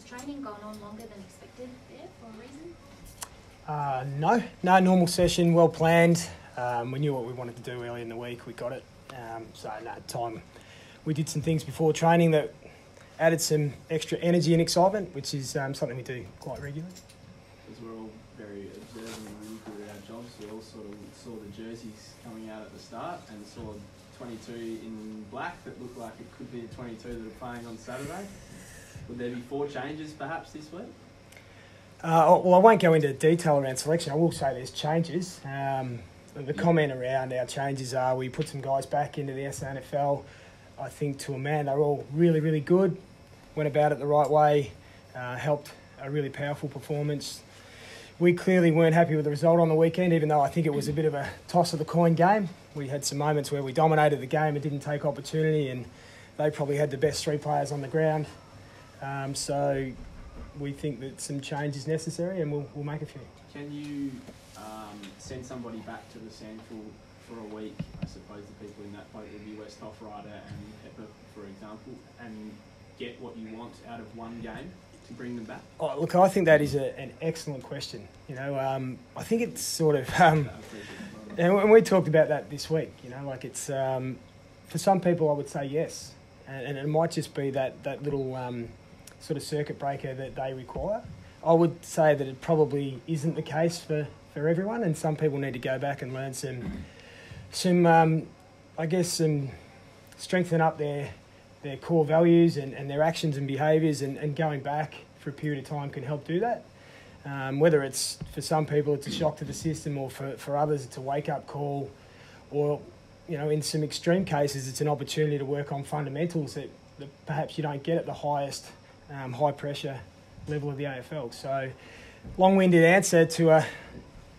Has training gone on longer than expected there for a reason? No, normal session, well planned. We knew what we wanted to do early in the week, we got it. Time. We did some things before training that added some extra energy and excitement, which is something we do quite regularly. Because we're all very observant and really good at our jobs, we all sort of saw the jerseys coming out at the start and saw 22 in black that looked like it could be the 22 that are playing on Saturday. Would there be 4 changes perhaps this week? Well, I won't go into detail around selection. I will say there's changes. The comment around our changes are we put some guys back into the SANFL. I think to a man they're all really, really good. Went about it the right way. Helped a really powerful performance. We clearly weren't happy with the result on the weekend, even though I think it was a bit of a toss of the coin game. We had some moments where we dominated the game and didn't take opportunity, and they probably had the best 3 players on the ground. So we think that some change is necessary, and we'll make a few. Can you send somebody back to the Sandful for a week? I suppose the people in that boat would be West Hoff Ryder and Pepper, for example, and get what you want out of one game to bring them back? Oh, look, I think that is an excellent question. You know, I think it's sort of, and we talked about that this week. You know, like it's for some people, I would say yes, and it might just be that little sort of circuit breaker that they require. I would say that it probably isn't the case for everyone, and some people need to go back and learn some strengthen up their core values and their actions and behaviours, and going back for a period of time can help do that. Whether it's, for some people, it's a shock to the system, or for others it's a wake-up call, or, you know, in some extreme cases it's an opportunity to work on fundamentals that perhaps you don't get at the highest high-pressure level of the AFL. So, long-winded answer to a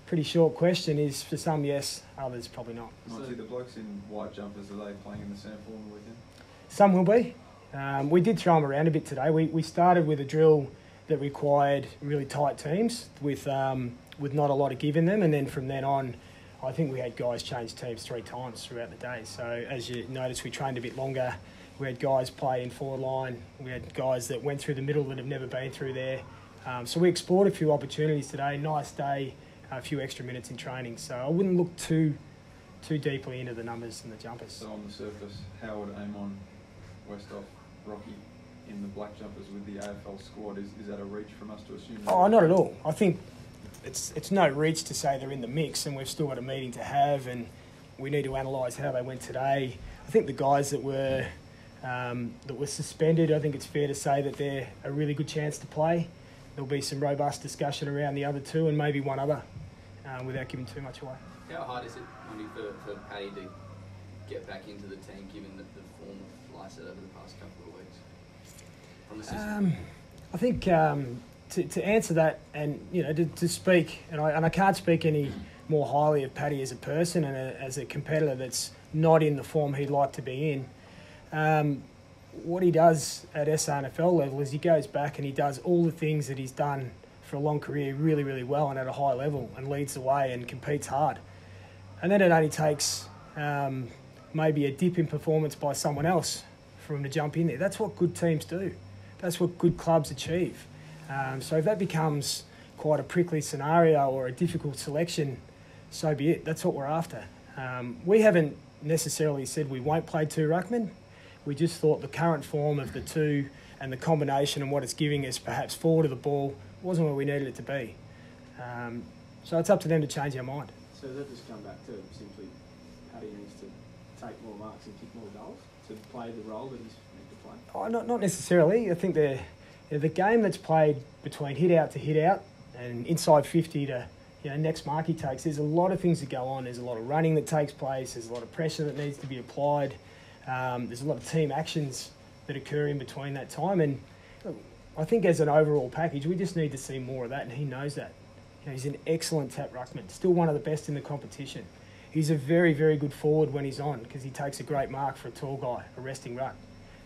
pretty short question is, for some, yes, others probably not. So the blokes in white jumpers, are they playing in the Sandful on the weekend? Some will be. We did throw them around a bit today. We started with a drill that required really tight teams with not a lot of give in them, and then from then on, I think we had guys change teams 3 times throughout the day. So as you notice, we trained a bit longer. We had guys play in forward line. We had guys that went through the middle that have never been through there. So we explored a few opportunities today. Nice day, a few extra minutes in training. So I wouldn't look too deeply into the numbers and the jumpers. So on the surface, Howard, Amon, Westhoff, Rocky in the black jumpers with the AFL squad, is that a reach from us to assume? Oh, not at all. I think it's no reach to say they're in the mix, and we've still got a meeting to have, and we need to analyse how they went today. I think the guys that were suspended, I think it's fair to say that they're a really good chance to play. There'll be some robust discussion around the other 2 and maybe one other, without giving too much away. How hard is it, Monty, for Paddy to get back into the team, given the form of Lycett over the past couple of weeks from the system? I think to answer that, and you know, to speak, and I can't speak any more highly of Paddy as a person and as a competitor that's not in the form he'd like to be in. What he does at SANFL level is he goes back and he does all the things that he's done for a long career really, really well and at a high level, and leads the way and competes hard. And then it only takes maybe a dip in performance by someone else for him to jump in there. That's what good teams do. That's what good clubs achieve. So if that becomes quite a prickly scenario or a difficult selection, so be it. That's what we're after. We haven't necessarily said we won't play 2 ruckmen. We just thought the current form of the 2 and the combination and what it's giving us, perhaps forward of the ball, wasn't where we needed it to be. So it's up to them to change our mind. So does that just come back to simply Paddy needs to take more marks and kick more goals to play the role that he's meant to play? Oh, not necessarily. I think the game that's played between hit out to hit out and inside 50 to next mark he takes, there's a lot of things that go on. There's a lot of running that takes place. There's a lot of pressure that needs to be applied. There's a lot of team actions that occur in between that time. And look, I think as an overall package, we just need to see more of that, and he knows that. You know, he's an excellent tap ruckman, still one of the best in the competition. He's a very, very good forward when he's on, because he takes a great mark for a tall guy, a resting ruck.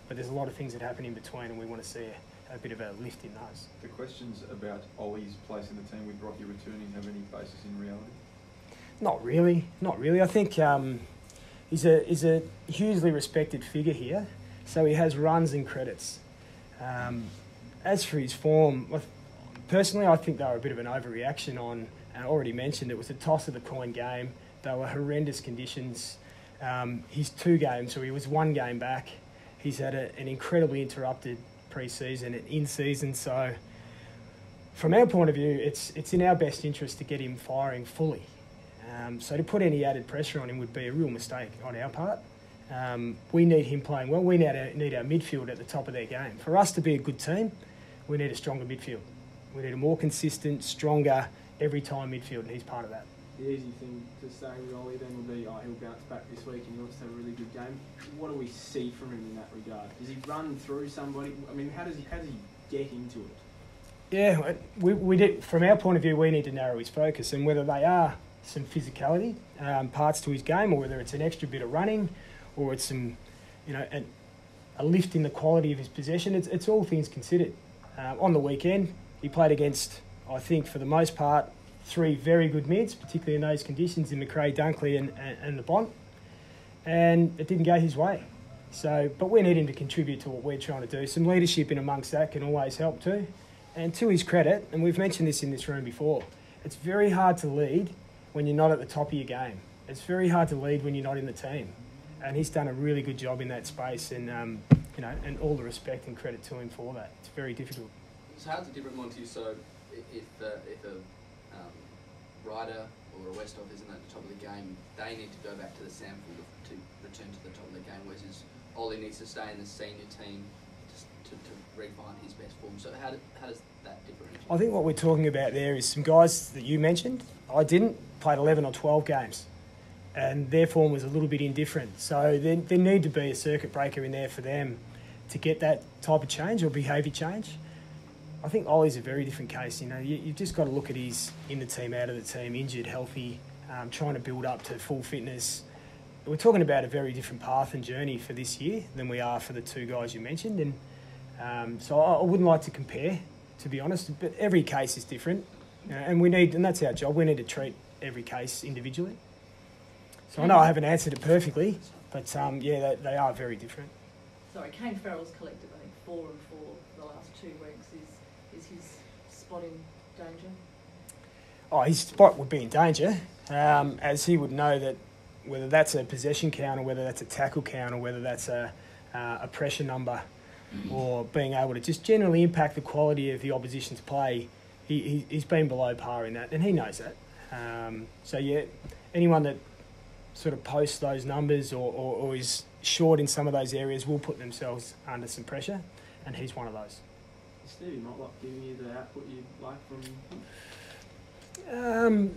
But there's a lot of things that happen in between, and we want to see a bit of a lift in those. The questions about Ollie's place in the team with Rocky returning have any basis in reality? Not really. I think he's a hugely respected figure here, so he has runs and credits. as for his form, personally, I think they were a bit of an overreaction on, and I already mentioned, it was a toss of the coin game. They were horrendous conditions. His 2 games, so he was 1 game back. He's had an incredibly interrupted pre-season and in-season, so from our point of view, it's in our best interest to get him firing fully. So to put any added pressure on him would be a real mistake on our part. We need him playing well. We need our midfield at the top of their game. For us to be a good team, we need a stronger midfield. We need a more consistent, stronger, every time midfield, and he's part of that. The easy thing to say with Ollie then would be, he'll bounce back this week and he wants to have a really good game. What do we see from him in that regard? Does he run through somebody? I mean, how does he get into it? Yeah, we did. From our point of view, we need to narrow his focus, and whether they are some physicality parts to his game, or whether it's an extra bit of running, or it's some, a lift in the quality of his possession. It's all things considered. On the weekend, he played against, I think, for the most part, 3 very good mids, particularly in those conditions, in McRae, Dunkley and the Bont, and it didn't go his way. So, but we need him to contribute to what we're trying to do. Some leadership in amongst that can always help too. And to his credit, and we've mentioned this in this room before, it's very hard to lead when you're not at the top of your game. It's very hard to lead when you're not in the team. And he's done a really good job in that space, and and all the respect and credit to him for that. It's very difficult. So how's it different, Monty? So if a Ryder or a Westhoff isn't at the top of the game, they need to go back to the sample to return to the top of the game, whereas Ollie needs to stay in the senior team to refine his best form. So how does that differentiate? I think what we're talking about there is some guys that you mentioned. I didn't, played 11 or 12 games, and their form was a little bit indifferent. So there need to be a circuit breaker in there for them to get that type of change or behaviour change. I think Ollie's a very different case. You've just got to look at his in the team, out of the team, injured, healthy, trying to build up to full fitness. We're talking about a very different path and journey for this year than we are for the 2 guys you mentioned. And so I wouldn't like to compare, to be honest, but every case is different. And that's our job, we need to treat every case individually. So I know I haven't answered it perfectly, but they are very different. Sorry, Kane Farrell's collected, I think, 4 and 4 the last 2 weeks. Is his spot in danger? Oh, his spot would be in danger, as he would know that whether that's a possession count or whether that's a tackle count or whether that's a pressure number or being able to just generally impact the quality of the opposition's play, he's been below par in that, and he knows that. Anyone that sort of posts those numbers or is short in some of those areas will put themselves under some pressure, and he's one of those. Is Stevie Motlop giving you the output you'd like from him?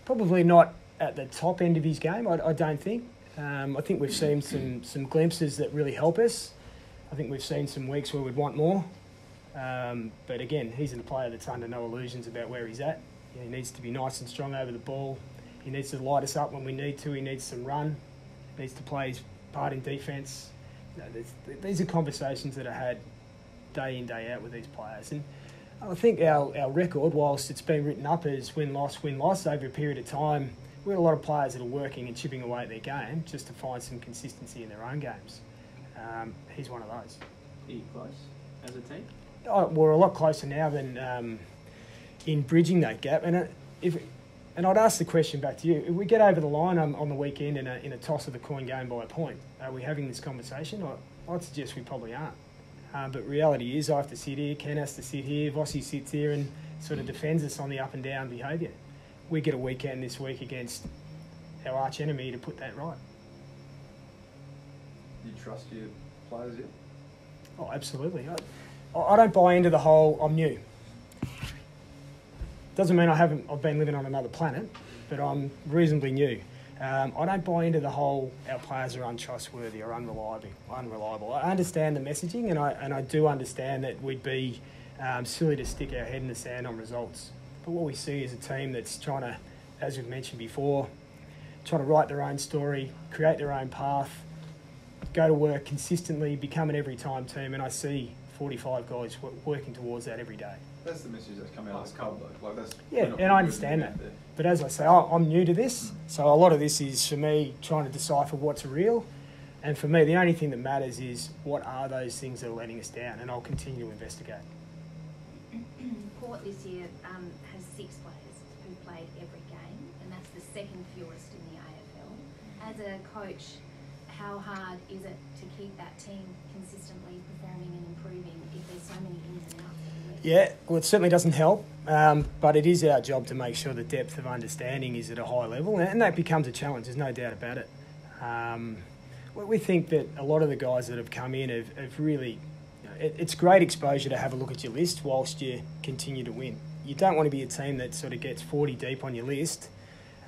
Probably not at the top end of his game, I don't think. I think we've seen some glimpses that really help us. I think we've seen some weeks where we'd want more. But again, he's a player that's under no illusions about where he's at. He needs to be nice and strong over the ball. He needs to light us up when we need to. He needs some run. He needs to play his part in defence. These are conversations that are had day in, day out with these players. And I think our record, whilst it's been written up as win-loss over a period of time, we've got a lot of players that are working and chipping away at their game just to find some consistency in their own games. He's one of those. Are you close as a team? We're a lot closer now than in bridging that gap. And I'd ask the question back to you. If we get over the line on the weekend in a toss of the coin game by a point, are we having this conversation? I'd suggest we probably aren't. But reality is I have to sit here, Ken has to sit here, Vossi sits here and sort of defends us on the up and down behaviour. We get a weekend this week against our arch enemy to put that right. Do you trust your players yet? Oh, absolutely. I don't buy into the whole I'm new. Doesn't mean I've been living on another planet, but I'm reasonably new. I don't buy into the whole our players are untrustworthy or unreliable. I understand the messaging, and I do understand that we'd be silly to stick our head in the sand on results. But what we see is a team that's trying to, as we've mentioned before, trying to write their own story, create their own path, go to work consistently, become an every-time team, and I see 45 guys working towards that every day. That's the message that's come out of the club, though. And I understand that. But as I say, I'm new to this, so a lot of this is for me trying to decipher what's real, And for me, the only thing that matters is what are those things that are letting us down, and I'll continue to investigate. Port this year has 6 players who played every game, and that's the second fewest in the AFL. As a coach, how hard is it to keep that team consistently performing and improving if there's so many ins and outs of the week? Yeah, well, it certainly doesn't help, but it is our job to make sure the depth of understanding is at a high level, and that becomes a challenge, there's no doubt about it. We think that a lot of the guys that have come in have really... It's great exposure to have a look at your list whilst you continue to win. You don't want to be a team that sort of gets 40 deep on your list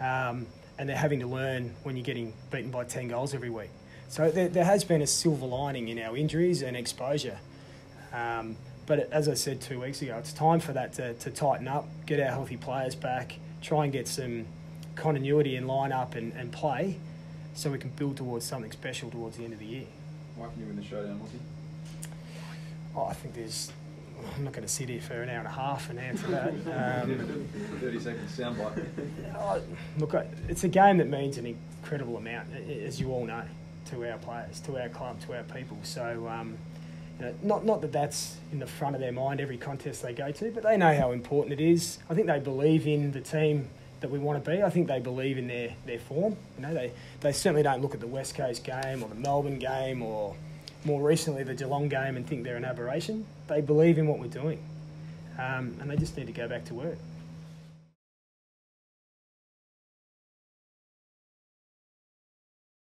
and they're having to learn when you're getting beaten by 10 goals every week. So there has been a silver lining in our injuries and exposure. But as I said 2 weeks ago, it's time for that to tighten up, get our healthy players back, try and get some continuity in line-up and play so we can build towards something special towards the end of the year. Why can you win the showdown, Lockie? Oh, I think I'm not going to sit here for an hour and a half and answer that. 30 seconds soundbite. Look, it's a game that means an incredible amount, as you all know, to our players, to our club, to our people. So, not that that's in the front of their mind every contest they go to, but they know how important it is. I think they believe in the team that we want to be. I think they believe in their form. They certainly don't look at the West Coast game or the Melbourne game or more recently the Geelong game and think they're an aberration. They believe in what we're doing, and they just need to go back to work.